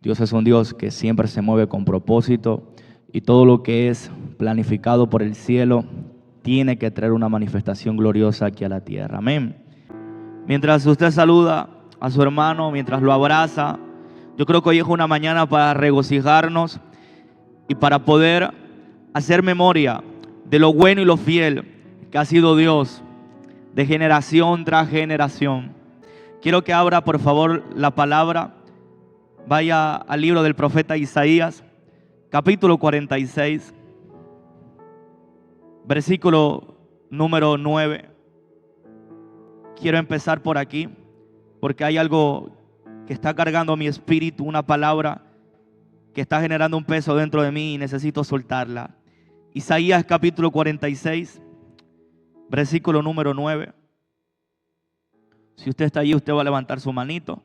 Dios es un Dios que siempre se mueve con propósito y todo lo que es planificado por el cielo tiene que traer una manifestación gloriosa aquí a la tierra. Amén. Mientras usted saluda a su hermano, mientras lo abraza, yo creo que hoy es una mañana para regocijarnos y para poder hacer memoria de lo bueno y lo fiel que ha sido Dios de generación tras generación. Quiero que abra por favor la palabra. Vaya al libro del profeta Isaías, capítulo 46, versículo número 9. Quiero empezar por aquí porque hay algo que está cargando mi espíritu, una palabra que está generando un peso dentro de mí y necesito soltarla. Isaías capítulo 46, versículo número 9. Si usted está allí, usted va a levantar su manito.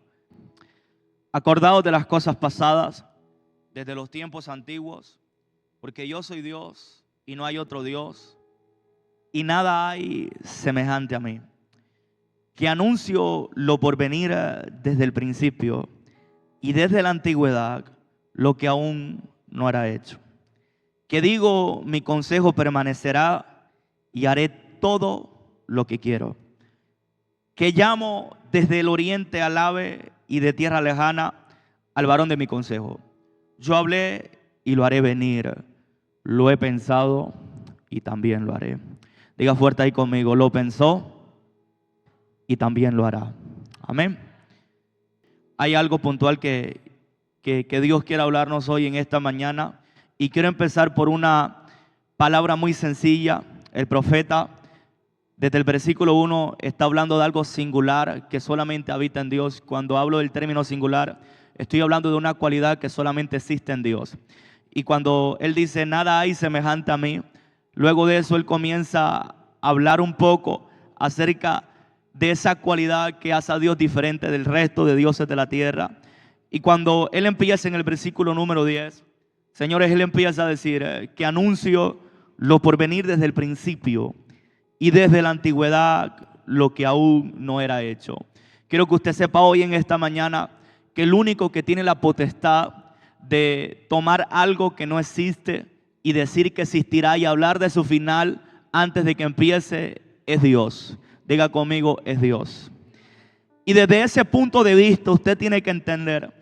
Acordaos de las cosas pasadas desde los tiempos antiguos, porque yo soy Dios y no hay otro Dios, y nada hay semejante a mí, que anuncio lo por venir desde el principio y desde la antigüedad lo que aún no hará hecho, que digo mi consejo permanecerá y haré todo lo que quiero, que llamo desde el oriente al ave y de tierra lejana al varón de mi consejo. Yo hablé y lo haré venir, lo he pensado y también lo haré. Diga fuerte ahí conmigo, lo pensó y también lo hará. Amén. Hay algo puntual que Dios quiere hablarnos hoy en esta mañana, y quiero empezar por una palabra muy sencilla. El profeta desde el versículo 1 está hablando de algo singular que solamente habita en Dios. Cuando hablo del término singular, estoy hablando de una cualidad que solamente existe en Dios. Y cuando él dice, nada hay semejante a mí, luego de eso él comienza a hablar un poco acerca de esa cualidad que hace a Dios diferente del resto de dioses de la tierra. Y cuando él empieza en el versículo número 10, señores, él empieza a decir que anuncio lo por venir desde el principio y desde la antigüedad lo que aún no era hecho. Quiero que usted sepa hoy en esta mañana que el único que tiene la potestad de tomar algo que no existe y decir que existirá y hablar de su final antes de que empiece es Dios. Diga conmigo, es Dios. Y desde ese punto de vista usted tiene que entender.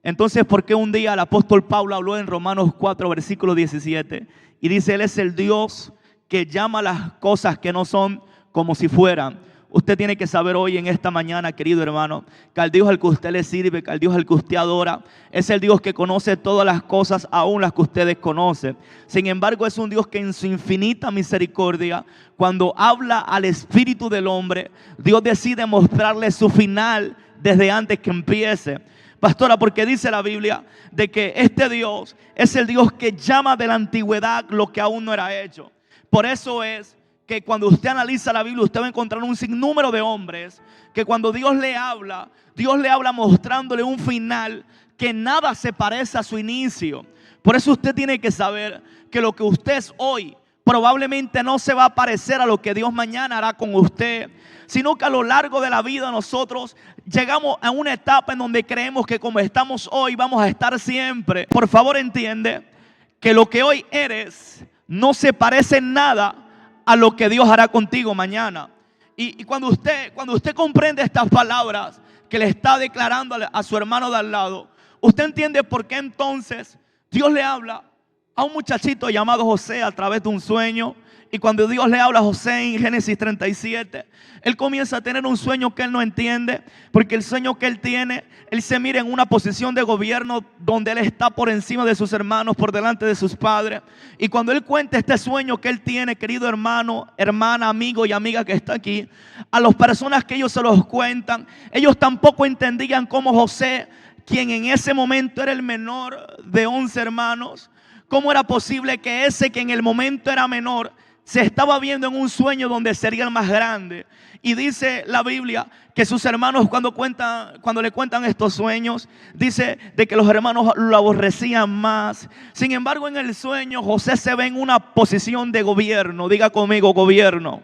Entonces, ¿por qué un día el apóstol Pablo habló en Romanos 4, versículo 17? Y dice, Él es el Dios que llama las cosas que no son como si fueran. Usted tiene que saber hoy en esta mañana, querido hermano, que al Dios al que usted le sirve, que al Dios al que usted adora, es el Dios que conoce todas las cosas, aún las que usted desconoce. Sin embargo, es un Dios que en su infinita misericordia, cuando habla al espíritu del hombre, Dios decide mostrarle su final desde antes que empiece. Pastora, porque dice la Biblia de que este Dios es el Dios que llama de la antigüedad lo que aún no era hecho. Por eso es que cuando usted analiza la Biblia, usted va a encontrar un sinnúmero de hombres que cuando Dios le habla mostrándole un final que nada se parece a su inicio. Por eso usted tiene que saber que lo que usted es hoy probablemente no se va a parecer a lo que Dios mañana hará con usted, sino que a lo largo de la vida nosotros llegamos a una etapa en donde creemos que como estamos hoy vamos a estar siempre. Por favor, entiende que lo que hoy eres no se parece en nada a lo que Dios hará contigo mañana. Y cuando usted comprende estas palabras que le está declarando a su hermano de al lado, usted entiende por qué entonces Dios le habla a un muchachito llamado José a través de un sueño. Y cuando Dios le habla a José en Génesis 37, él comienza a tener un sueño que él no entiende, porque el sueño que él tiene, él se mira en una posición de gobierno donde él está por encima de sus hermanos, por delante de sus padres. Y cuando él cuenta este sueño que él tiene, querido hermano, hermana, amigo y amiga que está aquí, a las personas que ellos se los cuentan, ellos tampoco entendían cómo José, quien en ese momento era el menor de 11 hermanos, cómo era posible que ese que en el momento era menor se estaba viendo en un sueño donde sería el más grande. Y dice la Biblia que sus hermanos cuando le cuentan estos sueños, dice de que los hermanos lo aborrecían más. Sin embargo, en el sueño José se ve en una posición de gobierno. Diga conmigo, gobierno.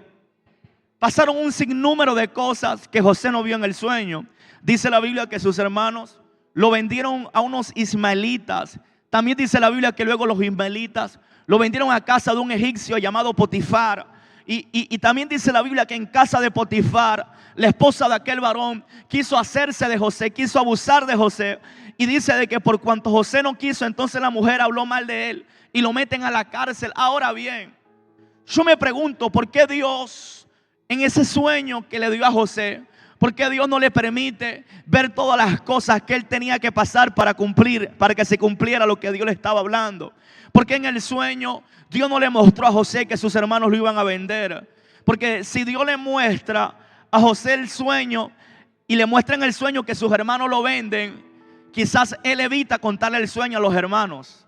Pasaron un sinnúmero de cosas que José no vio en el sueño. Dice la Biblia que sus hermanos lo vendieron a unos ismaelitas. También dice la Biblia que luego los ismaelitas lo vendieron a casa de un egipcio llamado Potifar. Y también dice la Biblia que en casa de Potifar, la esposa de aquel varón quiso hacerse de José, quiso abusar de José. Y dice de que por cuanto José no quiso, entonces la mujer habló mal de él y lo meten a la cárcel. Ahora bien, yo me pregunto, ¿por qué Dios en ese sueño que le dio a José, por qué Dios no le permite ver todas las cosas que él tenía que pasar para cumplir, para que se cumpliera lo que Dios le estaba hablando? Porque en el sueño Dios no le mostró a José que sus hermanos lo iban a vender. Porque si Dios le muestra a José el sueño y le muestra en el sueño que sus hermanos lo venden, quizás él evita contarle el sueño a los hermanos.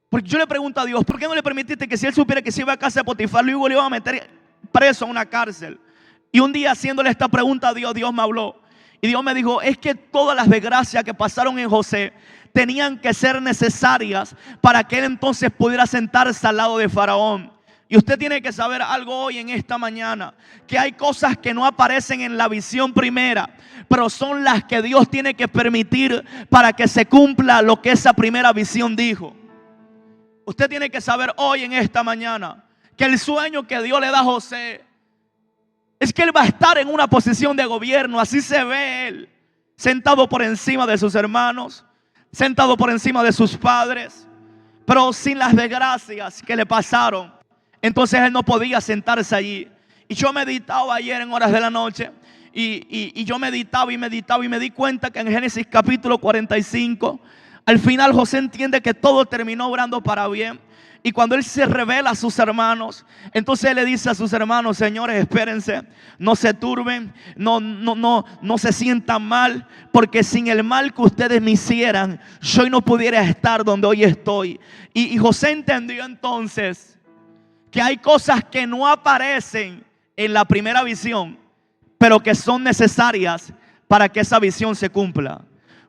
Porque yo le pregunto a Dios, ¿por qué no le permitiste que si él supiera que se iba a casa de Potifar, luego le iba a meter preso a una cárcel? Y un día haciéndole esta pregunta a Dios, Dios me habló. Y Dios me dijo, es que todas las desgracias que pasaron en José tenían que ser necesarias para que él entonces pudiera sentarse al lado de Faraón. Y usted tiene que saber algo hoy en esta mañana, que hay cosas que no aparecen en la visión primera, pero son las que Dios tiene que permitir para que se cumpla lo que esa primera visión dijo. Usted tiene que saber hoy en esta mañana que el sueño que Dios le da a José es que él va a estar en una posición de gobierno. Así se ve él, sentado por encima de sus hermanos, sentado por encima de sus padres, pero sin las desgracias que le pasaron. Entonces él no podía sentarse allí. Y yo meditaba ayer en horas de la noche y yo meditaba y me di cuenta que en Génesis capítulo 45 al final José entiende que todo terminó obrando para bien. Y cuando él se revela a sus hermanos, entonces él le dice a sus hermanos, señores, espérense, no se turben, no se sientan mal, porque sin el mal que ustedes me hicieran, yo hoy no pudiera estar donde hoy estoy. Y José entendió entonces que hay cosas que no aparecen en la primera visión, pero que son necesarias para que esa visión se cumpla.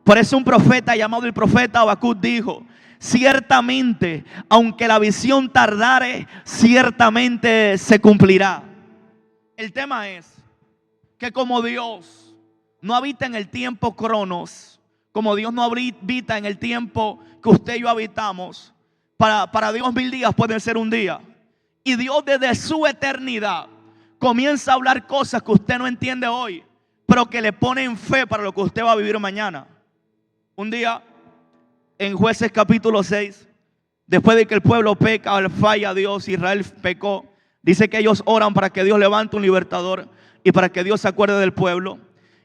Por eso un profeta llamado el profeta Habacuc dijo, ciertamente, aunque la visión tardare, ciertamente se cumplirá. El tema es que como Dios no habita en el tiempo cronos, como Dios no habita en el tiempo que usted y yo habitamos, para Dios 1000 días pueden ser un día. Y Dios desde su eternidad comienza a hablar cosas que usted no entiende hoy, pero que le ponen fe para lo que usted va a vivir mañana. Un día, en Jueces capítulo 6, después de que el pueblo peca, falla a Dios, Israel pecó, dice que ellos oran para que Dios levante un libertador y para que Dios se acuerde del pueblo.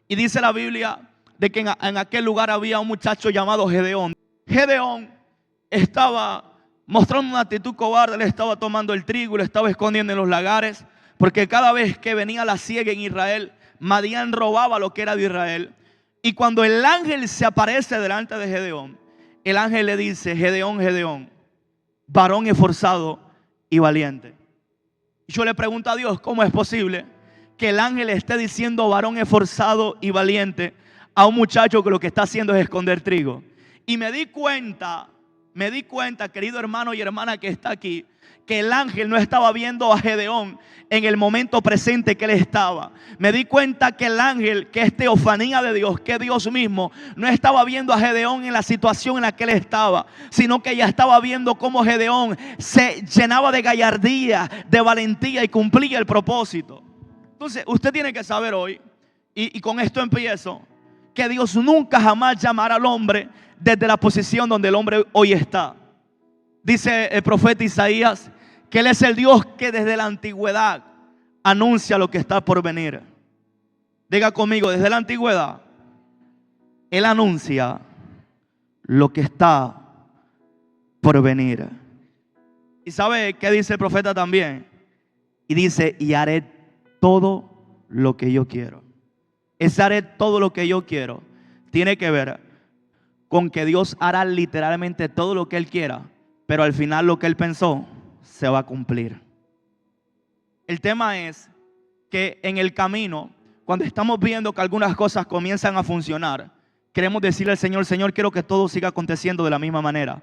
Y dice la Biblia de que en aquel lugar había un muchacho llamado Gedeón. Gedeón estaba mostrando una actitud cobarde, le estaba tomando el trigo y lo estaba escondiendo en los lagares, porque cada vez que venía la siega en Israel, Madián robaba lo que era de Israel. Y cuando el ángel se aparece delante de Gedeón, el ángel le dice, Gedeón, Gedeón, varón esforzado y valiente. Y yo le pregunto a Dios, ¿cómo es posible que el ángel esté diciendo varón esforzado y valiente a un muchacho que lo que está haciendo es esconder trigo? Y me di cuenta, querido hermano y hermana que está aquí, que el ángel no estaba viendo a Gedeón en el momento presente que él estaba. Me di cuenta que el ángel, que es teofanía de Dios, que Dios mismo, no estaba viendo a Gedeón en la situación en la que él estaba, sino que ya estaba viendo cómo Gedeón se llenaba de gallardía, de valentía y cumplía el propósito. Entonces usted tiene que saber hoy, y con esto empiezo, que Dios nunca jamás llamará al hombre desde la posición donde el hombre hoy está. Dice el profeta Isaías que Él es el Dios que desde la antigüedad anuncia lo que está por venir. Diga conmigo, desde la antigüedad Él anuncia lo que está por venir. ¿Y sabe qué dice el profeta también? Y dice, y haré todo lo que yo quiero. Ese haré todo lo que yo quiero tiene que ver con que Dios hará literalmente todo lo que Él quiera, pero al final lo que Él pensó se va a cumplir. El tema es que en el camino, cuando estamos viendo que algunas cosas comienzan a funcionar, queremos decirle al Señor, Señor, quiero que todo siga aconteciendo de la misma manera.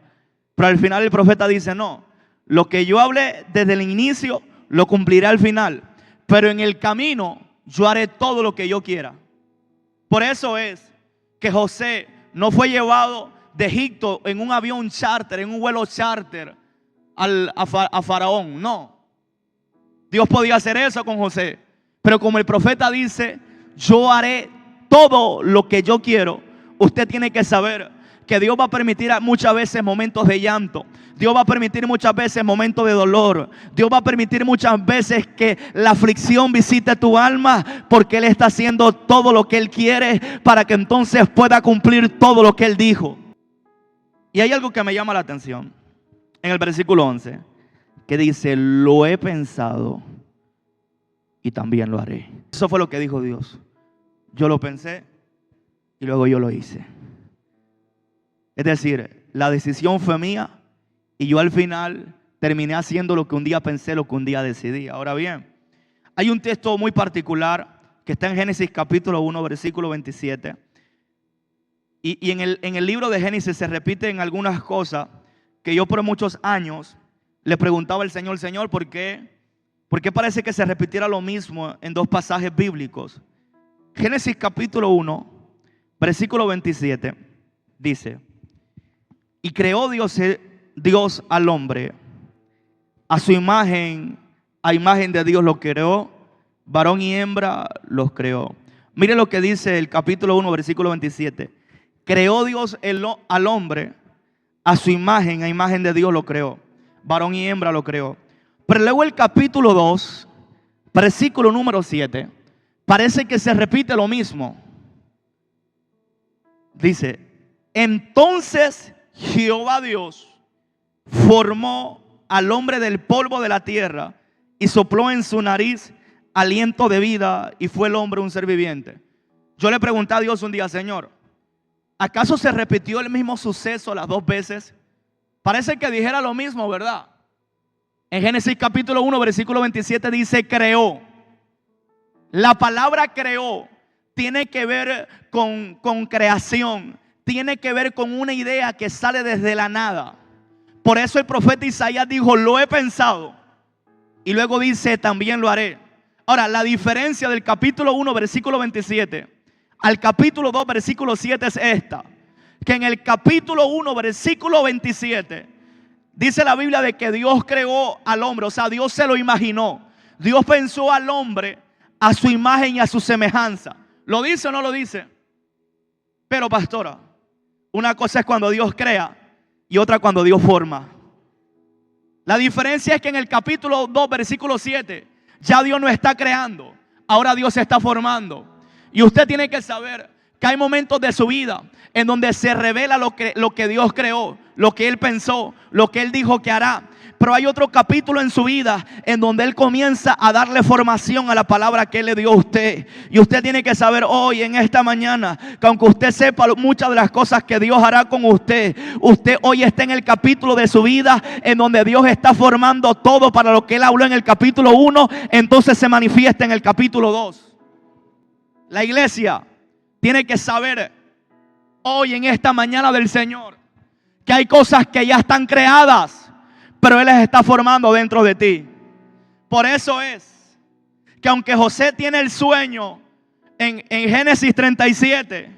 Pero al final el profeta dice, no, lo que yo hablé desde el inicio, lo cumpliré al final. Pero en el camino, yo haré todo lo que yo quiera. Por eso es que José no fue llevado de Egipto en un avión charter, en un vuelo charter a Faraón. No. Dios podía hacer eso con José. Pero como el profeta dice, yo haré todo lo que yo quiero. Usted tiene que saber que Dios va a permitir muchas veces momentos de llanto. Dios va a permitir muchas veces momentos de dolor. Dios va a permitir muchas veces que la aflicción visite tu alma, porque Él está haciendo todo lo que Él quiere para que entonces pueda cumplir todo lo que Él dijo. Y hay algo que me llama la atención en el versículo 11, que dice: lo he pensado y también lo haré. Eso fue lo que dijo Dios. Yo lo pensé y luego yo lo hice. Es decir, la decisión fue mía y yo al final terminé haciendo lo que un día pensé, lo que un día decidí. Ahora bien, hay un texto muy particular que está en Génesis capítulo 1, versículo 27. Y en el libro de Génesis se repiten algunas cosas que yo por muchos años le preguntaba al Señor: Señor, ¿por qué parece que se repitiera lo mismo en dos pasajes bíblicos? Génesis capítulo 1, versículo 27 dice: y creó Dios al hombre, a su imagen, a imagen de Dios lo creó, varón y hembra los creó. Mire lo que dice el capítulo 1, versículo 27. Creó Dios al hombre, a su imagen, a imagen de Dios lo creó, varón y hembra lo creó. Pero luego el capítulo 2, versículo número 7, parece que se repite lo mismo. Dice: entonces Jehová Dios formó al hombre del polvo de la tierra y sopló en su nariz aliento de vida, y fue el hombre un ser viviente. Yo le pregunté a Dios un día: Señor, ¿acaso se repitió el mismo suceso las dos veces? Parece que dijera lo mismo, ¿verdad? En Génesis capítulo 1, versículo 27 dice: creó. La palabra creó tiene que ver con creación. Tiene que ver con una idea que sale desde la nada. Por eso el profeta Isaías dijo: lo he pensado. Y luego dice: también lo haré. Ahora, la diferencia del capítulo 1, versículo 27 al capítulo 2, versículo 7 es esta: que en el capítulo 1, versículo 27 dice la Biblia de que Dios creó al hombre. O sea, Dios se lo imaginó. Dios pensó al hombre a su imagen y a su semejanza. ¿Lo dice o no lo dice? Pero pastora, una cosa es cuando Dios crea y otra cuando Dios forma. La diferencia es que en el capítulo 2, versículo 7, ya Dios no está creando, ahora Dios se está formando. Y usted tiene que saber que hay momentos de su vida en donde se revela lo que Dios creó, lo que Él pensó, lo que Él dijo que hará. Pero hay otro capítulo en su vida en donde Él comienza a darle formación a la palabra que Él le dio a usted. Y usted tiene que saber hoy, en esta mañana, que aunque usted sepa muchas de las cosas que Dios hará con usted, usted hoy está en el capítulo de su vida en donde Dios está formando todo para lo que Él habló en el capítulo 1. Entonces se manifiesta en el capítulo 2. La iglesia tiene que saber hoy, en esta mañana del Señor, que hay cosas que ya están creadas, pero Él las está formando dentro de ti. Por eso es que aunque José tiene el sueño en Génesis 37,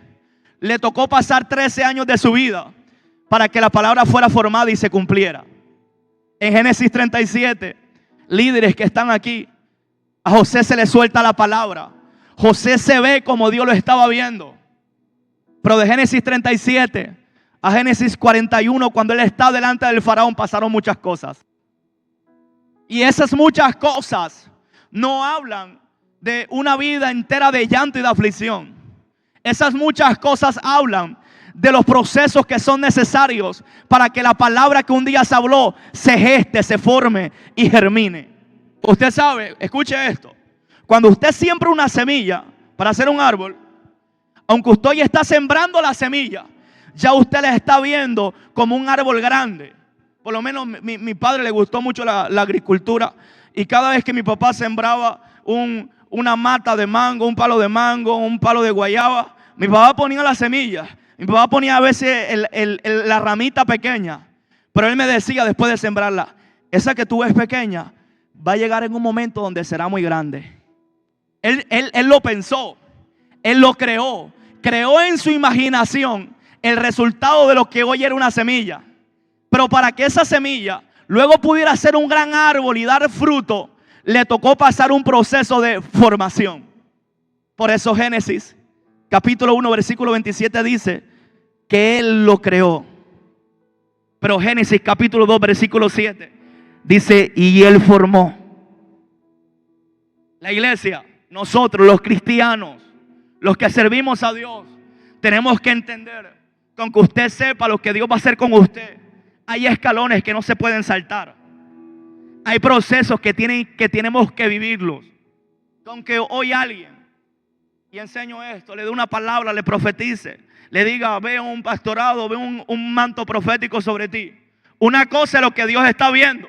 le tocó pasar 13 años de su vida para que la palabra fuera formada y se cumpliera. En Génesis 37, líderes que están aquí, a José se le suelta la palabra. José se ve como Dios lo estaba viendo. Pero de Génesis 37 a Génesis 41, cuando él está delante del faraón, pasaron muchas cosas. Y esas muchas cosas no hablan de una vida entera de llanto y de aflicción. Esas muchas cosas hablan de los procesos que son necesarios para que la palabra que un día se habló se geste, se forme y germine. Usted sabe, escuche esto: cuando usted siembra una semilla para hacer un árbol, aunque usted hoy está sembrando la semilla, ya usted la está viendo como un árbol grande. Por lo menos mi padre le gustó mucho la agricultura, y cada vez que mi papá sembraba una mata de mango, un palo de mango, un palo de guayaba, mi papá ponía la semilla. Mi papá ponía a veces la ramita pequeña, pero él me decía después de sembrarla: esa que tú ves pequeña va a llegar en un momento donde será muy grande. Él lo pensó, él lo creó. creó en su imaginación el resultado de lo que hoy era una semilla. Pero para que esa semilla luego pudiera ser un gran árbol y dar fruto, le tocó pasar un proceso de formación. Por eso Génesis capítulo 1 versículo 27 dice que Él lo creó. Pero Génesis capítulo 2 versículo 7 dice, y Él formó. La iglesia, nosotros los cristianos, los que servimos a Dios, tenemos que entender que aunque usted sepa lo que Dios va a hacer con usted, hay escalones que no se pueden saltar. Hay procesos que tenemos que vivirlos. Aunque hoy alguien, y enseño esto, le dé una palabra, le profetice, le diga, ve un pastorado, ve un manto profético sobre ti. Una cosa es lo que Dios está viendo,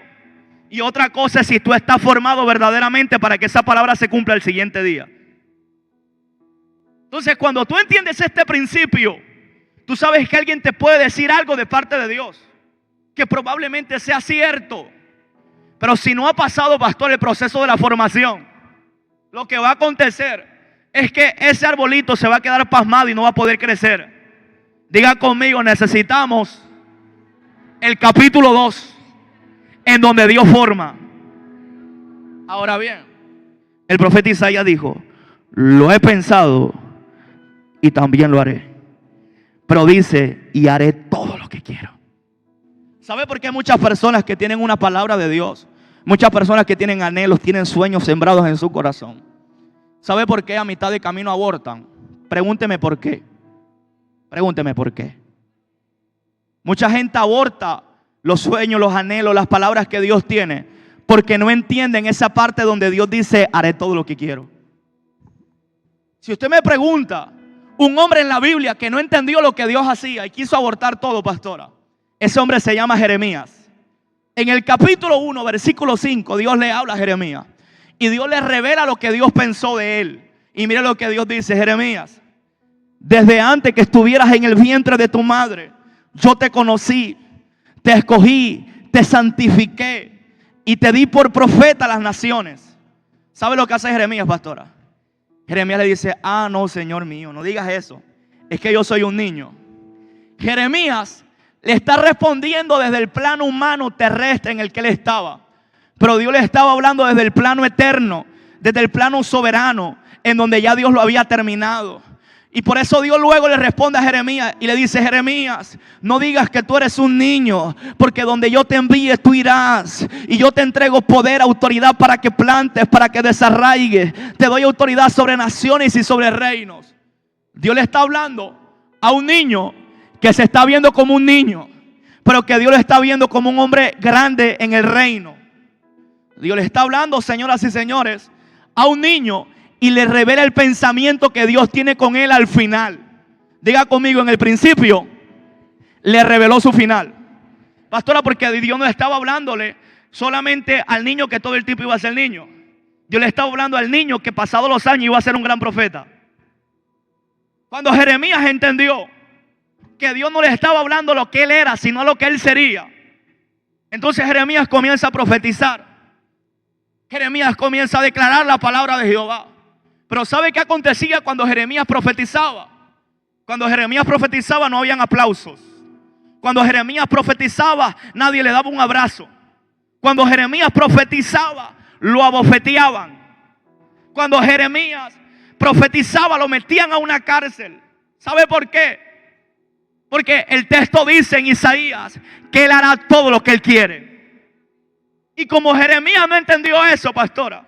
y otra cosa es si tú estás formado verdaderamente para que esa palabra se cumpla el siguiente día. Entonces, cuando tú entiendes este principio, tú sabes que alguien te puede decir algo de parte de Dios que probablemente sea cierto, pero si no ha pasado, pastor, el proceso de la formación, lo que va a acontecer es que ese arbolito se va a quedar pasmado y no va a poder crecer. Diga conmigo, necesitamos el capítulo 2, en donde Dios forma. Ahora bien, el profeta Isaías dijo, lo he pensado y también lo haré. Pero dice, y haré todo lo que quiero. ¿Sabe por qué hay muchas personas que tienen una palabra de Dios? Muchas personas que tienen anhelos, tienen sueños sembrados en su corazón. ¿Sabe por qué a mitad de camino abortan? Pregúnteme por qué. Pregúnteme por qué. Mucha gente aborta los sueños, los anhelos, las palabras que Dios tiene, porque no entienden esa parte donde Dios dice, haré todo lo que quiero. Si usted me pregunta, un hombre en la Biblia que no entendió lo que Dios hacía y quiso abortar todo, pastora, ese hombre se llama Jeremías. En el capítulo 1, versículo 5, Dios le habla a Jeremías y Dios le revela lo que Dios pensó de él. Y mira lo que Dios dice, Jeremías, desde antes que estuvieras en el vientre de tu madre, yo te conocí, te escogí, te santifiqué y te di por profeta a las naciones. ¿Sabe lo que hace Jeremías, pastora? Jeremías le dice, no, Señor mío, no digas eso, es que yo soy un niño. Jeremías le está respondiendo desde el plano humano terrestre en el que él estaba, pero Dios le estaba hablando desde el plano eterno, desde el plano soberano, en donde ya Dios lo había terminado. Y por eso Dios luego le responde a Jeremías y le dice, Jeremías, no digas que tú eres un niño, porque donde yo te envíe tú irás. Y yo te entrego poder, autoridad para que plantes, para que desarraigues. Te doy autoridad sobre naciones y sobre reinos. Dios le está hablando a un niño que se está viendo como un niño, pero que Dios le está viendo como un hombre grande en el reino. Dios le está hablando, señoras y señores, a un niño y le revela el pensamiento que Dios tiene con él al final. Diga conmigo, en el principio le reveló su final. Pastora, porque Dios no estaba hablándole solamente al niño que todo el tiempo iba a ser niño. Dios le estaba hablando al niño que pasados los años iba a ser un gran profeta. Cuando Jeremías entendió que Dios no le estaba hablando lo que él era, sino lo que él sería, entonces Jeremías comienza a profetizar. Jeremías comienza a declarar la palabra de Jehová. Pero ¿sabe qué acontecía cuando Jeremías profetizaba? Cuando Jeremías profetizaba no habían aplausos. Cuando Jeremías profetizaba nadie le daba un abrazo. Cuando Jeremías profetizaba lo abofeteaban. Cuando Jeremías profetizaba lo metían a una cárcel. ¿Sabe por qué? Porque el texto dice en Isaías que él hará todo lo que él quiere. Y como Jeremías no entendió eso, pastora,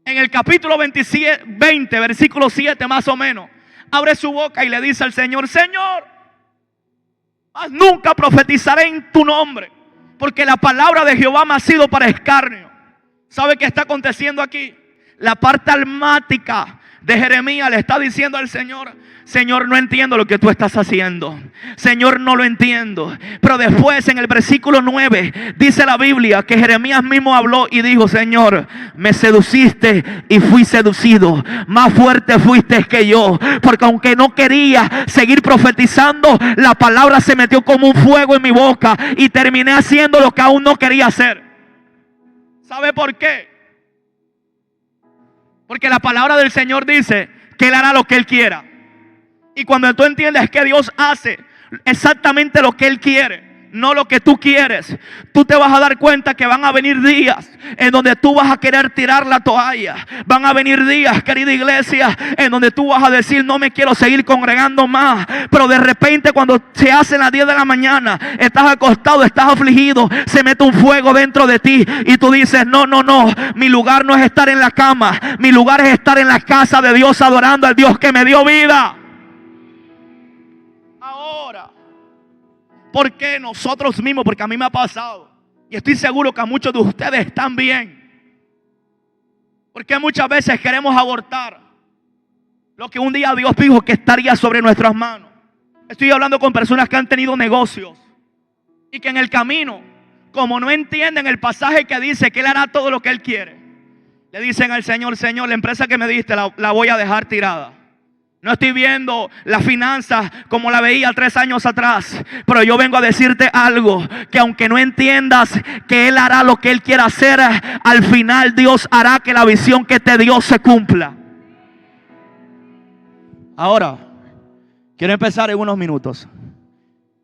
en el capítulo 20, versículo 7 más o menos, abre su boca y le dice al Señor, Señor, más nunca profetizaré en tu nombre, porque la palabra de Jehová me ha sido para escarnio. ¿Sabe qué está aconteciendo aquí? La parte almática de Jeremías le está diciendo al Señor, Señor, no entiendo lo que tú estás haciendo. Señor, no lo entiendo. Pero después en el versículo 9 dice la Biblia que Jeremías mismo habló y dijo, Señor, me seduciste y fui seducido. Más fuerte fuiste que yo. Porque aunque no quería seguir profetizando, la palabra se metió como un fuego en mi boca y terminé haciendo lo que aún no quería hacer. ¿Sabe por qué? Porque la palabra del Señor dice que Él hará lo que Él quiera. Y cuando tú entiendes que Dios hace exactamente lo que Él quiere, no lo que tú quieres, tú te vas a dar cuenta que van a venir días en donde tú vas a querer tirar la toalla. Van a venir días, querida iglesia, en donde tú vas a decir: no me quiero seguir congregando más. Pero de repente, cuando se hacen las 10 de la mañana, estás acostado, estás afligido, se mete un fuego dentro de ti y tú dices: no, mi lugar no es estar en la cama, mi lugar es estar en la casa de Dios, adorando al Dios que me dio vida. Ahora, ¿por qué nosotros mismos? Porque a mí me ha pasado, y estoy seguro que a muchos de ustedes también. Porque muchas veces queremos abortar lo que un día Dios dijo que estaría sobre nuestras manos. Estoy hablando con personas que han tenido negocios y que en el camino, como no entienden el pasaje que dice que Él hará todo lo que Él quiere, le dicen al Señor: Señor, la empresa que me diste la voy a dejar tirada. No estoy viendo las finanzas como la veía 3 años atrás. Pero yo vengo a decirte algo: que aunque no entiendas que Él hará lo que Él quiera hacer, al final Dios hará que la visión que te dio se cumpla. Ahora, quiero empezar en unos minutos,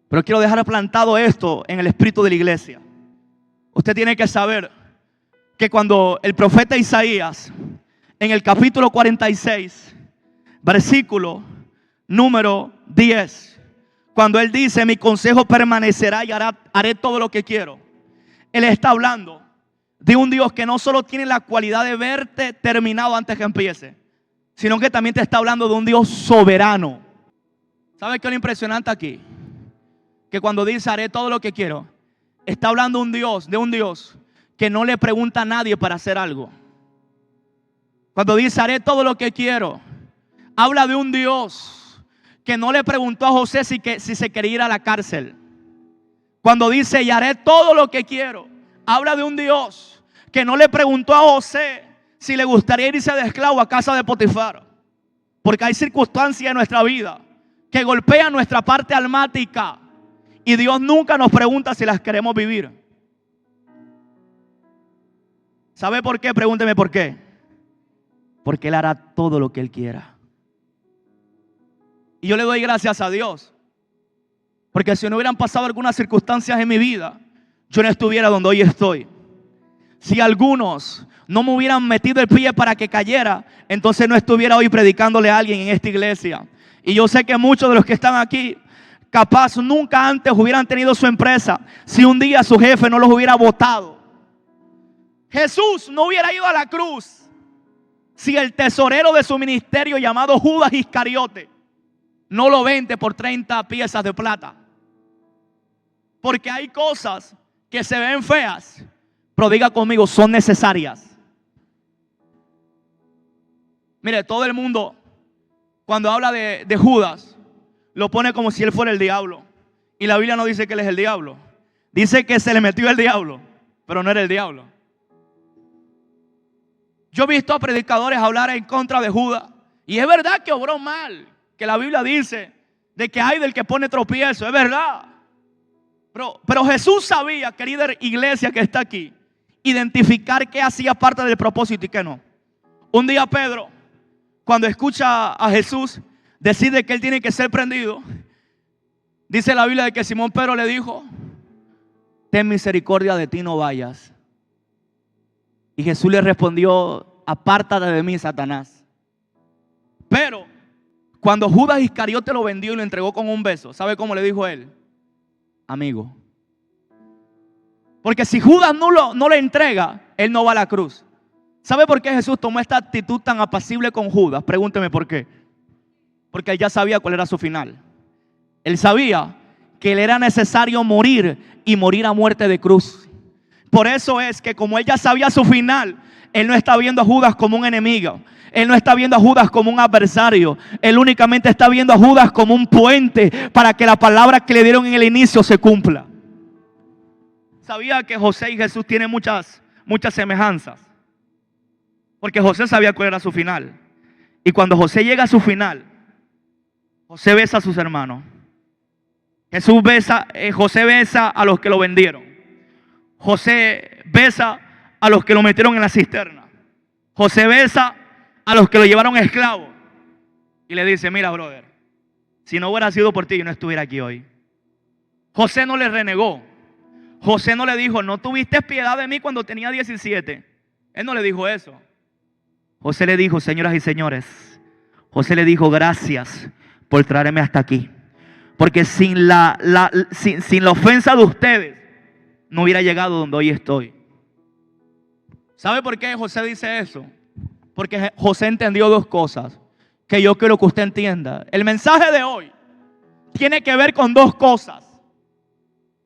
pero quiero dejar plantado esto en el espíritu de la iglesia. Usted tiene que saber que cuando el profeta Isaías, en el capítulo 46, versículo número 10, cuando él dice: mi consejo permanecerá y haré todo lo que quiero, él está hablando de un Dios que no solo tiene la cualidad de verte terminado antes que empiece, sino que también te está hablando de un Dios soberano. ¿Sabe qué es lo impresionante aquí? Que cuando dice: haré todo lo que quiero, está hablando de un Dios que no le pregunta a nadie para hacer algo. Cuando dice: haré todo lo que quiero, habla de un Dios que no le preguntó a José si se quería ir a la cárcel. Cuando dice: y haré todo lo que quiero, habla de un Dios que no le preguntó a José si le gustaría irse de esclavo a casa de Potifar. Porque hay circunstancias en nuestra vida que golpean nuestra parte almática y Dios nunca nos pregunta si las queremos vivir. ¿Sabe por qué? Pregúnteme por qué. Porque Él hará todo lo que Él quiera. Y yo le doy gracias a Dios, porque si no hubieran pasado algunas circunstancias en mi vida, yo no estuviera donde hoy estoy. Si algunos no me hubieran metido el pie para que cayera, entonces no estuviera hoy predicándole a alguien en esta iglesia. Y yo sé que muchos de los que están aquí, capaz nunca antes hubieran tenido su empresa si un día su jefe no los hubiera botado. Jesús no hubiera ido a la cruz si el tesorero de su ministerio, llamado Judas Iscariote, no lo vende por 30 piezas de plata. Porque hay cosas que se ven feas, pero diga conmigo: son necesarias. Mire, todo el mundo, cuando habla de Judas, lo pone como si él fuera el diablo. Y la Biblia no dice que él es el diablo. Dice que se le metió el diablo, pero no era el diablo. Yo he visto a predicadores hablar en contra de Judas, y es verdad que obró mal, que la Biblia dice de que hay del que pone tropiezo, es verdad. Pero Jesús sabía, querida iglesia que está aquí, identificar qué hacía parte del propósito y qué no. Un día Pedro, cuando escucha a Jesús, decide que él tiene que ser prendido. Dice la Biblia de que Simón Pedro le dijo: ten misericordia de ti, no vayas. Y Jesús le respondió: apártate de mí, Satanás. Pero cuando Judas Iscariote lo vendió y lo entregó con un beso, ¿sabe cómo le dijo él? Amigo. Porque si Judas no lo entrega, él no va a la cruz. ¿Sabe por qué Jesús tomó esta actitud tan apacible con Judas? Pregúnteme por qué. Porque él ya sabía cuál era su final. Él sabía que le era necesario morir, y morir a muerte de cruz. Por eso es que, como él ya sabía su final, él no está viendo a Judas como un enemigo. Él no está viendo a Judas como un adversario. Él únicamente está viendo a Judas como un puente para que la palabra que le dieron en el inicio se cumpla. Sabía que José y Jesús tienen muchas semejanzas, porque José sabía cuál era su final. Y cuando José llega a su final, José besa a sus hermanos. José besa a los que lo vendieron. José besa a los que lo metieron en la cisterna. José besa a los que lo llevaron esclavo. Y le dice: mira, brother, Si no hubiera sido por ti, yo no estuviera aquí hoy. José no le renegó. José no le dijo, no tuviste piedad de mí cuando tenía 17. Él no le dijo eso. José le dijo, señoras y señores, José le dijo, gracias por traerme hasta aquí. Porque sin la ofensa de ustedes, no hubiera llegado donde hoy estoy. ¿Sabe por qué José dice eso? Porque José entendió dos cosas que yo quiero que usted entienda. El mensaje de hoy tiene que ver con dos cosas.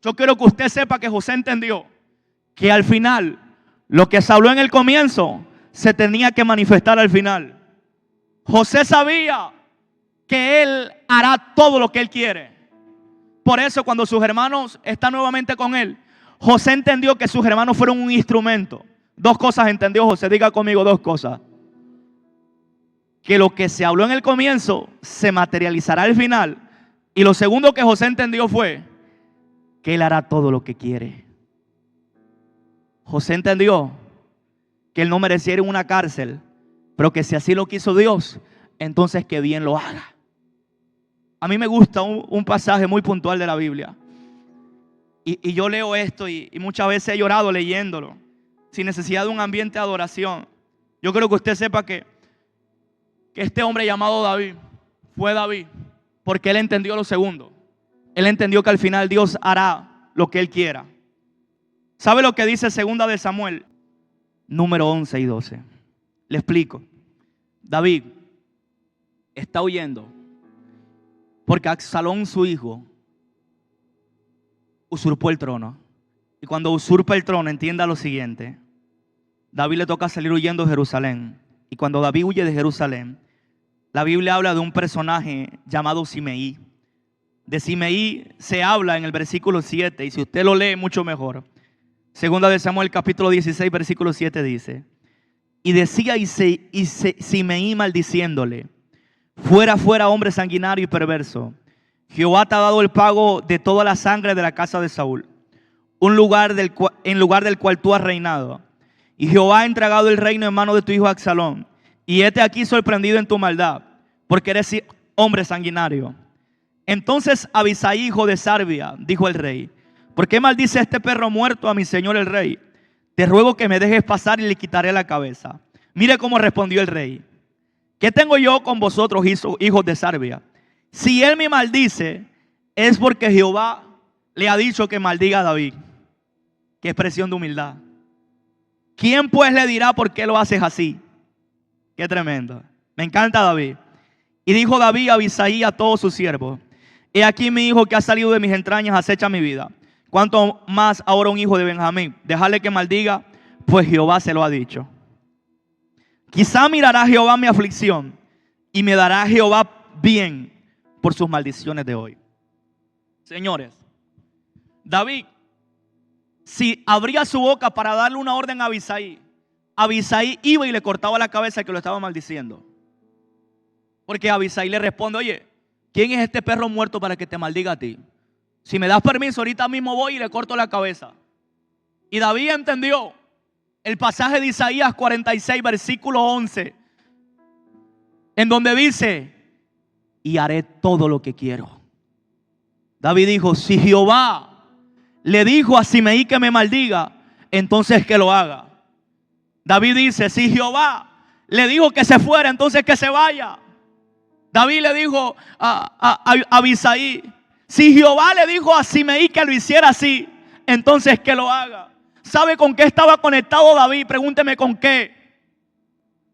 Yo quiero que usted sepa que José entendió que al final, lo que se habló en el comienzo, se tenía que manifestar al final. José sabía que él hará todo lo que él quiere. Por eso cuando sus hermanos están nuevamente con él, José entendió que sus hermanos fueron un instrumento. Dos cosas entendió José, diga conmigo dos cosas. Que lo que se habló en el comienzo se materializará al final. Y lo segundo que José entendió fue que él hará todo lo que quiere. José entendió que él no merecía ir a una cárcel, pero que si así lo quiso Dios, entonces que bien lo haga. A mí me gusta un pasaje muy puntual de la Biblia. Y yo leo esto y muchas veces he llorado leyéndolo, sin necesidad de un ambiente de adoración. Yo creo que usted sepa que este hombre llamado David fue David porque él entendió lo segundo. Él entendió que al final Dios hará lo que él quiera. ¿Sabe lo que dice 2 de Samuel? Número 11 y 12. Le explico. David está huyendo porque Absalón, su hijo, usurpó el trono. Y cuando usurpa el trono, entienda lo siguiente. David le toca salir huyendo de Jerusalén. Y cuando David huye de Jerusalén, la Biblia habla de un personaje llamado Simeí. De Simeí se habla en el versículo 7. Y si usted lo lee mucho mejor. 2 de Samuel capítulo 16 versículo 7 dice: y decía Simeí maldiciéndole: fuera, fuera, hombre sanguinario y perverso. Jehová te ha dado el pago de toda la sangre de la casa de Saúl, en lugar del cual tú has reinado. Y Jehová ha entregado el reino en mano de tu hijo Absalón. Y hete aquí sorprendido en tu maldad, porque eres hombre sanguinario. Entonces Abisai, hijo de Sarbia, dijo el rey: ¿por qué maldice este perro muerto a mi señor el rey? Te ruego que me dejes pasar y le quitaré la cabeza. Mire cómo respondió el rey: ¿qué tengo yo con vosotros, hijos de Sarbia? Si él me maldice, es porque Jehová le ha dicho que maldiga a David. Qué expresión de humildad. ¿Quién pues le dirá por qué lo haces así? Qué tremendo. Me encanta David. Y dijo David a Abisai a todos sus siervos: he aquí mi hijo que ha salido de mis entrañas acecha mi vida. ¿Cuánto más ahora un hijo de Benjamín? Déjale que maldiga, pues Jehová se lo ha dicho. Quizá mirará Jehová mi aflicción y me dará Jehová bien por sus maldiciones de hoy. Señores, David, si abría su boca para darle una orden a Abisai, Abisai iba y le cortaba la cabeza al que lo estaba maldiciendo. Porque Abisai le responde: oye, ¿quién es este perro muerto para que te maldiga a ti? Si me das permiso, ahorita mismo voy y le corto la cabeza. Y David entendió el pasaje de Isaías 46, versículo 11, en donde dice: y haré todo lo que quiero. David dijo: si Jehová le dijo a Simeí que me maldiga, entonces que lo haga. David dice: si Jehová le dijo que se fuera, entonces que se vaya. David le dijo a Abisai: si Jehová le dijo a Simeí que lo hiciera así, entonces que lo haga. ¿Sabe con qué estaba conectado David? Pregúnteme con qué.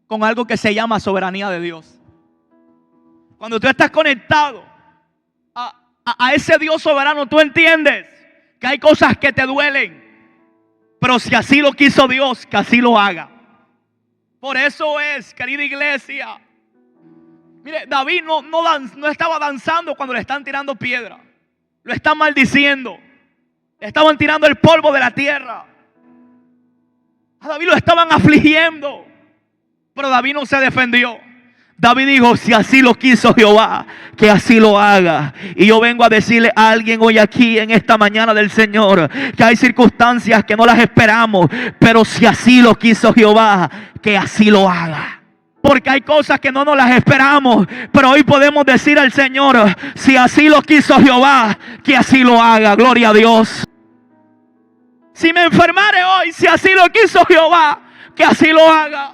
Con algo que se llama soberanía de Dios. Cuando tú estás conectado a ese Dios soberano, tú entiendes que hay cosas que te duelen, pero si así lo quiso Dios, que así lo haga. Por eso es, querida iglesia, mire, David no estaba danzando cuando le están tirando piedra. Lo están maldiciendo. Le estaban tirando el polvo de la tierra. A David lo estaban afligiendo. Pero David no se defendió. David dijo: si así lo quiso Jehová, que así lo haga. Y yo vengo a decirle a alguien hoy aquí en esta mañana del Señor, que hay circunstancias que no las esperamos, pero si así lo quiso Jehová, que así lo haga. Porque hay cosas que no nos las esperamos. Pero hoy podemos decir al Señor, si así lo quiso Jehová, que así lo haga. Gloria a Dios. Si me enfermare hoy, si así lo quiso Jehová, que así lo haga.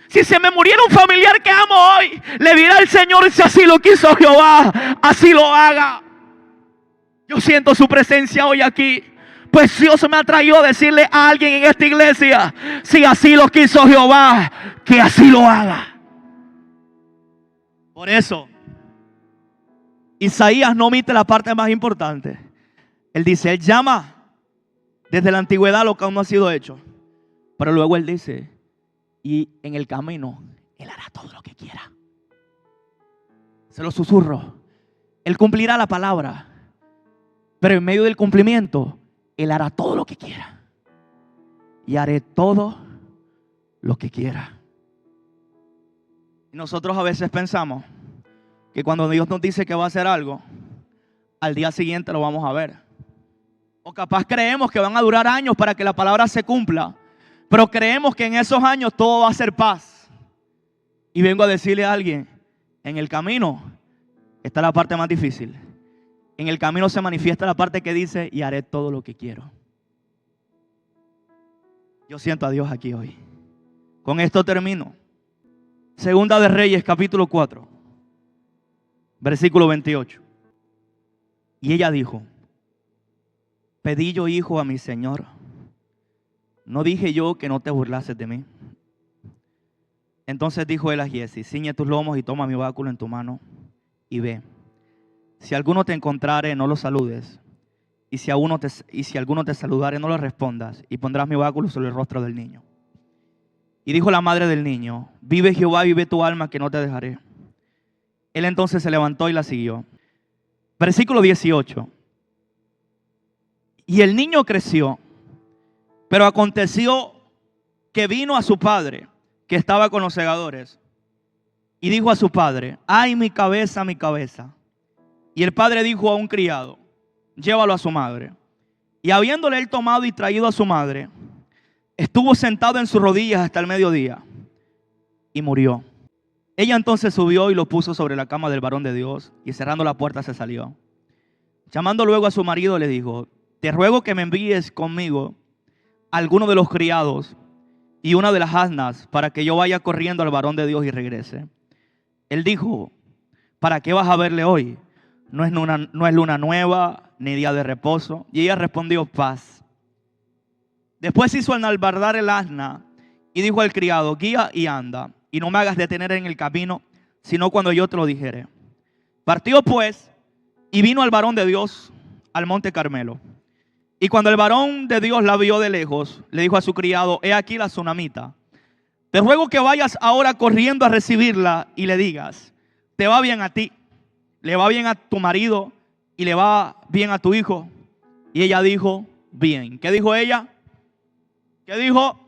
Si se me muriera un familiar que amo hoy, le diré al Señor, si así lo quiso Jehová, así lo haga. Yo siento su presencia hoy aquí. Pues Dios me ha traído a decirle a alguien en esta iglesia, si así lo quiso Jehová, que así lo haga. Por eso, Isaías no omite la parte más importante. Él dice, Él llama desde la antigüedad lo que aún no ha sido hecho. Pero luego Él dice, y en el camino, Él hará todo lo que quiera. Se lo susurro. Él cumplirá la palabra. Pero en medio del cumplimiento, Él hará todo lo que quiera. Y haré todo lo que quiera. Y nosotros a veces pensamos que cuando Dios nos dice que va a hacer algo, al día siguiente lo vamos a ver. O capaz creemos que van a durar años para que la palabra se cumpla. Pero creemos que en esos años todo va a ser paz. Y vengo a decirle a alguien, en el camino está la parte más difícil. En el camino se manifiesta la parte que dice, y haré todo lo que quiero. Yo siento a Dios aquí hoy. Con esto termino. Segunda de Reyes, capítulo 4, versículo 28. Y ella dijo, pedí yo hijo a mi Señor. ¿No dije yo que no te burlases de mí? Entonces dijo él a Giezi, ciñe tus lomos y toma mi báculo en tu mano y ve. Si alguno te encontrare, no lo saludes. Y si alguno te saludare, no lo respondas. Y pondrás mi báculo sobre el rostro del niño. Y dijo la madre del niño, vive Jehová, vive tu alma, que no te dejaré. Él entonces se levantó y la siguió. Versículo 18. Y el niño creció, pero aconteció que vino a su padre, que estaba con los segadores, y dijo a su padre, ay, mi cabeza, mi cabeza. Y el padre dijo a un criado, llévalo a su madre. Y habiéndole él tomado y traído a su madre, estuvo sentado en sus rodillas hasta el mediodía y murió. Ella entonces subió y lo puso sobre la cama del varón de Dios, y cerrando la puerta se salió. Llamando luego a su marido le dijo, te ruego que me envíes conmigo a alguno de los criados y una de las asnas, para que yo vaya corriendo al varón de Dios y regrese. Él dijo, ¿para qué vas a verle hoy? No es luna nueva, ni día de reposo. Y ella respondió, paz. Después hizo enalbardar el asna y dijo al criado, guía y anda, y no me hagas detener en el camino, sino cuando yo te lo dijere. Partió pues y vino al varón de Dios al monte Carmelo. Y cuando el varón de Dios la vio de lejos, le dijo a su criado, he aquí la tsunamita. Te ruego que vayas ahora corriendo a recibirla y le digas, te va bien a ti, le va bien a tu marido y le va bien a tu hijo. Y ella dijo, bien. ¿Qué dijo ella? ¿Qué dijo?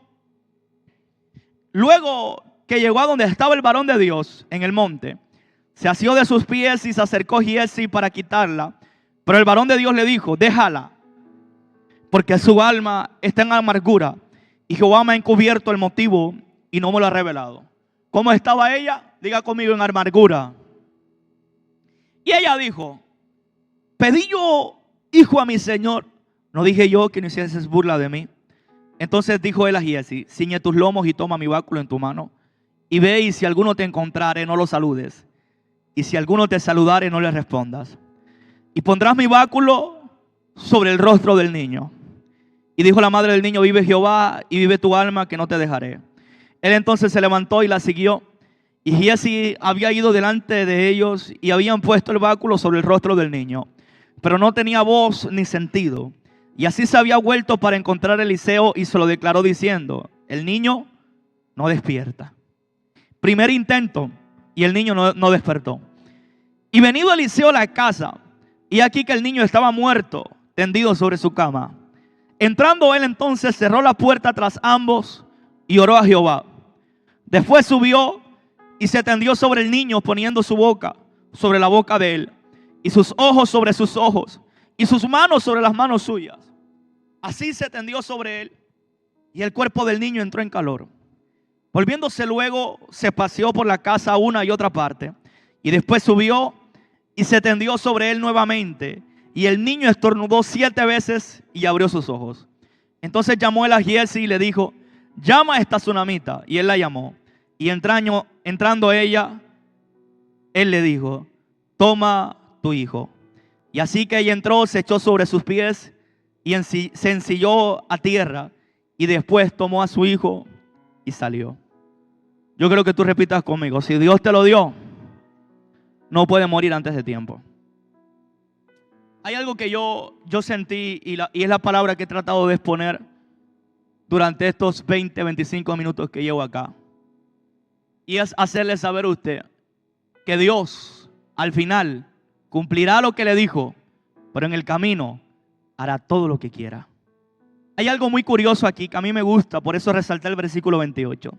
Luego que llegó a donde estaba el varón de Dios en el monte, se asió de sus pies y se acercó Giezi para quitarla. Pero el varón de Dios le dijo, déjala, porque su alma está en amargura y Jehová me ha encubierto el motivo y no me lo ha revelado. ¿Cómo estaba ella? Diga conmigo, en amargura. Y ella dijo, pedí yo hijo a mi Señor. ¿No dije yo que no hicieses burla de mí? Entonces dijo él a Giezi, ciñe tus lomos y toma mi báculo en tu mano. Y ve, y si alguno te encontrare, no lo saludes. Y si alguno te saludare, no le respondas. Y pondrás mi báculo sobre el rostro del niño. Y dijo la madre del niño, vive Jehová y vive tu alma, que no te dejaré. Él entonces se levantó y la siguió. Y Giezi había ido delante de ellos y habían puesto el báculo sobre el rostro del niño, pero no tenía voz ni sentido. Y así se había vuelto para encontrar a Eliseo y se lo declaró diciendo, el niño no despierta. Primer intento y el niño no despertó. Y venido Eliseo a la casa, y aquí que el niño estaba muerto, tendido sobre su cama. Entrando él entonces cerró la puerta tras ambos y oró a Jehová. Después subió y se tendió sobre el niño, poniendo su boca sobre la boca de él, y sus ojos sobre sus ojos, y sus manos sobre las manos suyas. Así se tendió sobre él, y el cuerpo del niño entró en calor. Volviéndose luego, se paseó por la casa a una y otra parte, y después subió y se tendió sobre él nuevamente. Y el niño estornudó 7 veces y abrió sus ojos. Entonces llamó él a Giezi y le dijo: llama a esta tsunamita. Y él la llamó. Y entrando ella, él le dijo: toma tu hijo. Y así que ella entró, se echó sobre sus pies y se ensilló a tierra. Y después tomó a su hijo y salió. Yo quiero que tú repitas conmigo: si Dios te lo dio, no puede morir antes de tiempo. Hay algo que yo sentí y es la palabra que he tratado de exponer durante estos 20, 25 minutos que llevo acá. Y es hacerle saber a usted que Dios al final cumplirá lo que le dijo, pero en el camino hará todo lo que quiera. Hay algo muy curioso aquí que a mí me gusta, por eso resalté el versículo 28.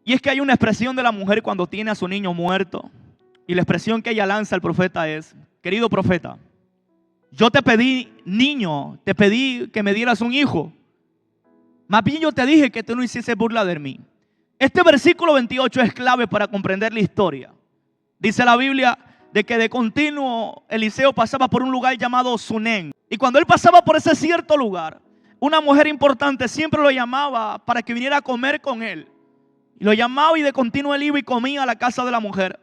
Y es que hay una expresión de la mujer cuando tiene a su niño muerto. Y la expresión que ella lanza al profeta es: querido profeta, yo te pedí niño, te pedí que me dieras un hijo. Más bien yo te dije que tú no hicieses burla de mí. Este versículo 28 es clave para comprender la historia. Dice la Biblia de que de continuo Eliseo pasaba por un lugar llamado Sunén. Y cuando él pasaba por ese cierto lugar, una mujer importante siempre lo llamaba para que viniera a comer con él. Y lo llamaba y de continuo él iba y comía a la casa de la mujer.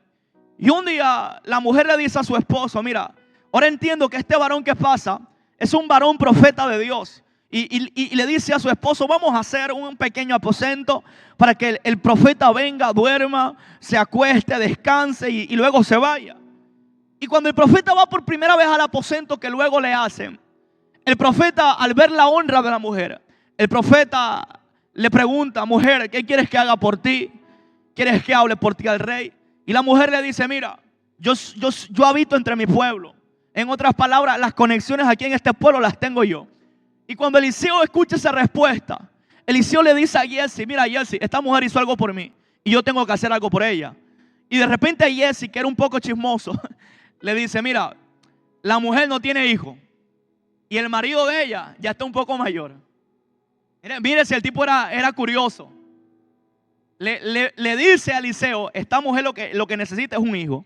Y un día la mujer le dice a su esposo: mira, ahora entiendo que este varón que pasa es un varón profeta de Dios. Y le dice a su esposo: vamos a hacer un pequeño aposento para que el profeta venga, duerma, se acueste, descanse y luego se vaya. Y cuando el profeta va por primera vez al aposento que luego le hacen, el profeta, al ver la honra de la mujer, el profeta le pregunta: mujer, ¿qué quieres que haga por ti? ¿Quieres que hable por ti al rey? Y la mujer le dice: mira, yo habito entre mi pueblo. En otras palabras, las conexiones aquí en este pueblo las tengo yo. Y cuando Eliseo escucha esa respuesta, Eliseo le dice a Giezi: mira, Giezi, esta mujer hizo algo por mí y yo tengo que hacer algo por ella. Y de repente Giezi, que era un poco chismoso, le dice: mira, la mujer no tiene hijo y el marido de ella ya está un poco mayor. Mire si el tipo era curioso. Le dice a Eliseo: esta mujer lo que necesita es un hijo.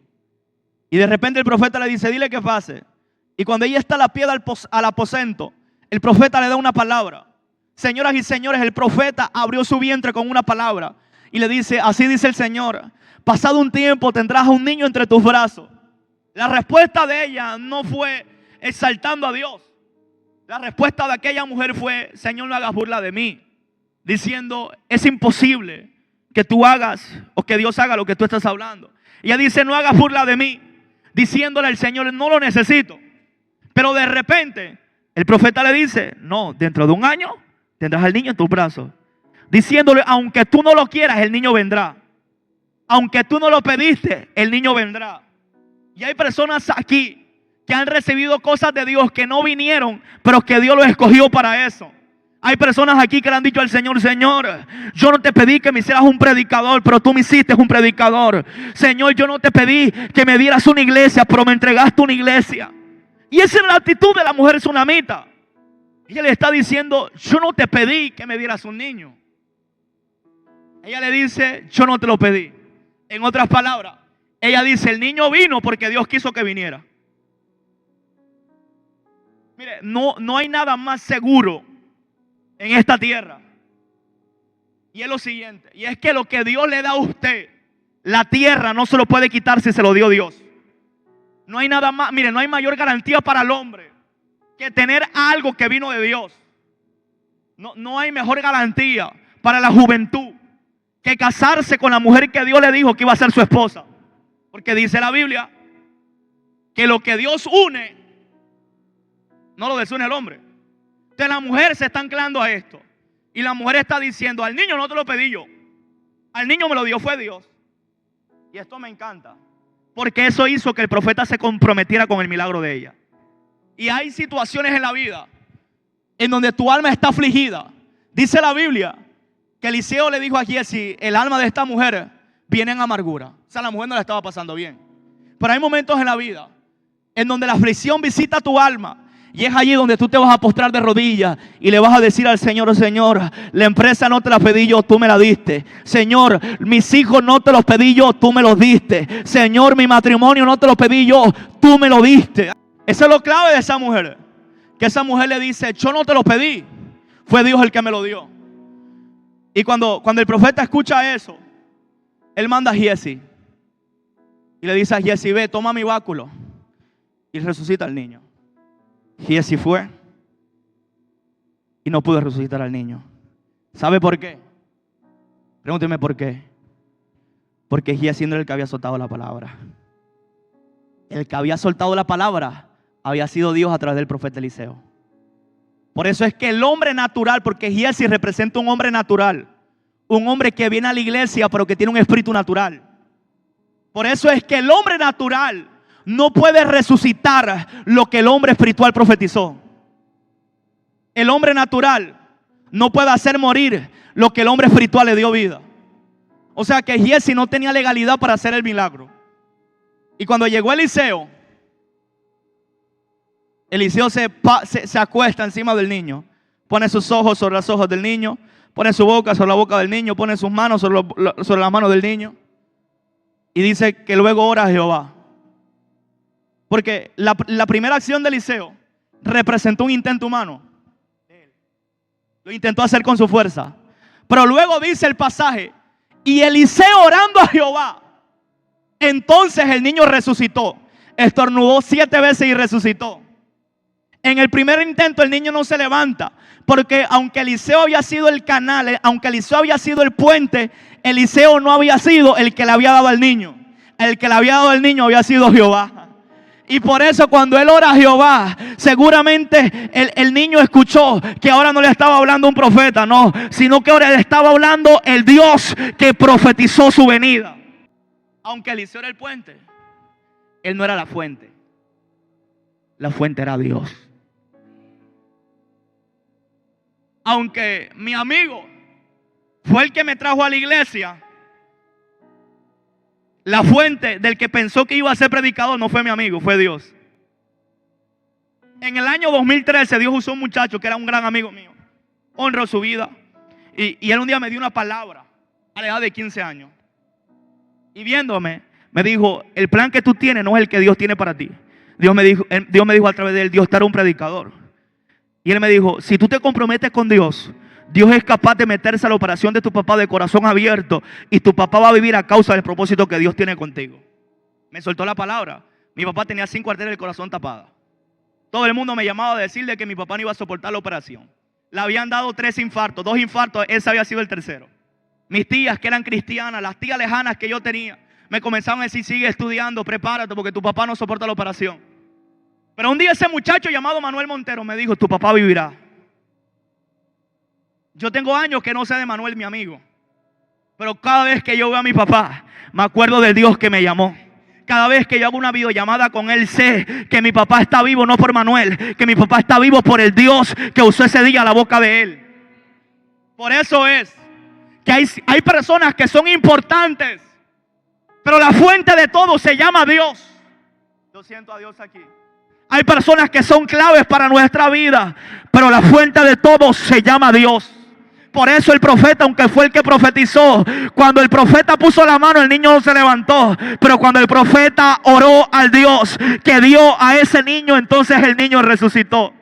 Y de repente el profeta le dice: dile que pase. Y cuando ella está a la pie al aposento, el profeta le da una palabra. Señoras y señores, el profeta abrió su vientre con una palabra y le dice: así dice el Señor, pasado un tiempo tendrás a un niño entre tus brazos. La respuesta de ella no fue exaltando a Dios. La respuesta de aquella mujer fue: Señor, no hagas burla de mí. Diciendo: es imposible que tú hagas o que Dios haga lo que tú estás hablando. Ella dice: no hagas burla de mí. Diciéndole al Señor: no lo necesito. Pero de repente el profeta le dice: no, dentro de un año tendrás al niño en tus brazos. Diciéndole: aunque tú no lo quieras, el niño vendrá. Aunque tú no lo pediste, el niño vendrá. Y hay personas aquí que han recibido cosas de Dios que no vinieron, pero que Dios los escogió para eso. Hay personas aquí que le han dicho al Señor: Señor, yo no te pedí que me hicieras un predicador, pero tú me hiciste un predicador. Señor, yo no te pedí que me dieras una iglesia, pero me entregaste una iglesia. Y esa es la actitud de la mujer tsunamita. Ella le está diciendo: yo no te pedí que me dieras un niño. Ella le dice: yo no te lo pedí. En otras palabras, ella dice: el niño vino porque Dios quiso que viniera. Mire, no hay nada más seguro en esta tierra. Y es lo siguiente, y es que lo que Dios le da a usted, la tierra no se lo puede quitar si se lo dio Dios. No hay nada más, mire, no hay mayor garantía para el hombre que tener algo que vino de Dios. No hay mejor garantía para la juventud que casarse con la mujer que Dios le dijo que iba a ser su esposa. Porque dice la Biblia que lo que Dios une, no lo desune el hombre. Entonces la mujer se está anclando a esto. Y la mujer está diciendo: al niño no te lo pedí yo. Al niño me lo dio fue Dios. Y esto me encanta, porque eso hizo que el profeta se comprometiera con el milagro de ella. Y hay situaciones en la vida en donde tu alma está afligida. Dice la Biblia que Eliseo le dijo a Giezi: el alma de esta mujer viene en amargura. O sea, la mujer no la estaba pasando bien. Pero hay momentos en la vida en donde la aflicción visita tu alma. Y es allí donde tú te vas a postrar de rodillas y le vas a decir al Señor: Señor, la empresa no te la pedí yo, tú me la diste. Señor, mis hijos no te los pedí yo, tú me los diste. Señor, mi matrimonio no te lo pedí yo, tú me lo diste. Eso es lo clave de esa mujer. Que esa mujer le dice: yo no te lo pedí, fue Dios el que me lo dio. Y cuando el profeta escucha eso, él manda a Giesi y le dice a Giesi: ve, toma mi báculo y resucita al niño. Giesi fue y no pudo resucitar al niño. ¿Sabe por qué? Pregúnteme por qué. Porque Giesi no era el que había soltado la palabra. El que había soltado la palabra había sido Dios a través del profeta Eliseo. Por eso es que el hombre natural, porque Giesi representa un hombre natural, un hombre que viene a la iglesia pero que tiene un espíritu natural. Por eso es que el hombre natural no puede resucitar lo que el hombre espiritual profetizó. El hombre natural no puede hacer morir lo que el hombre espiritual le dio vida. O sea que Giesi no tenía legalidad para hacer el milagro. Y cuando llegó Eliseo se acuesta encima del niño, pone sus ojos sobre los ojos del niño, pone su boca sobre la boca del niño, pone sus manos sobre las manos del niño, y dice que luego ora a Jehová. Porque la primera acción de Eliseo representó un intento humano. Lo intentó hacer con su fuerza. Pero luego dice el pasaje: y Eliseo orando a Jehová, entonces el niño resucitó. Estornudó 7 veces y resucitó. En el primer intento el niño no se levanta, porque aunque Eliseo había sido el canal, aunque Eliseo había sido el puente, Eliseo no había sido el que le había dado al niño. El que le había dado al niño había sido Jehová. Y por eso cuando él ora a Jehová, seguramente el niño escuchó que ahora no le estaba hablando un profeta, no, sino que ahora le estaba hablando el Dios que profetizó su venida. Aunque Eliseo era el puente, él no era la fuente. La fuente era Dios. Aunque mi amigo fue el que me trajo a la iglesia, la fuente del que pensó que iba a ser predicador no fue mi amigo, fue Dios. En el año 2013 Dios usó un muchacho que era un gran amigo mío. Honró su vida. Y él un día me dio una palabra a la edad de 15 años. Y viéndome, me dijo: el plan que tú tienes no es el que Dios tiene para ti. Dios me dijo a través de él: Dios te hará un predicador. Y él me dijo: si tú te comprometes con Dios, Dios es capaz de meterse a la operación de tu papá de corazón abierto, y tu papá va a vivir a causa del propósito que Dios tiene contigo. Me soltó la palabra. Mi papá tenía 5 arterias del corazón tapadas. Todo el mundo me llamaba a decirle que mi papá no iba a soportar la operación. Le habían dado 3 infartos, 2 infartos, ese había sido el tercero. Mis tías que eran cristianas, las tías lejanas que yo tenía, me comenzaron a decir: sigue estudiando, prepárate porque tu papá no soporta la operación. Pero un día ese muchacho llamado Manuel Montero me dijo: tu papá vivirá. Yo tengo años que no sé de Manuel, mi amigo, pero cada vez que yo veo a mi papá, me acuerdo del Dios que me llamó. Cada vez que yo hago una videollamada con él, sé que mi papá está vivo no por Manuel, que mi papá está vivo por el Dios que usó ese día la boca de él. Por eso es que hay personas que son importantes, pero la fuente de todo se llama Dios. Yo siento a Dios aquí. Hay personas que son claves para nuestra vida, pero la fuente de todo se llama Dios. Por eso el profeta, aunque fue el que profetizó, cuando el profeta puso la mano, el niño no se levantó. Pero cuando el profeta oró al Dios que dio a ese niño, entonces el niño resucitó.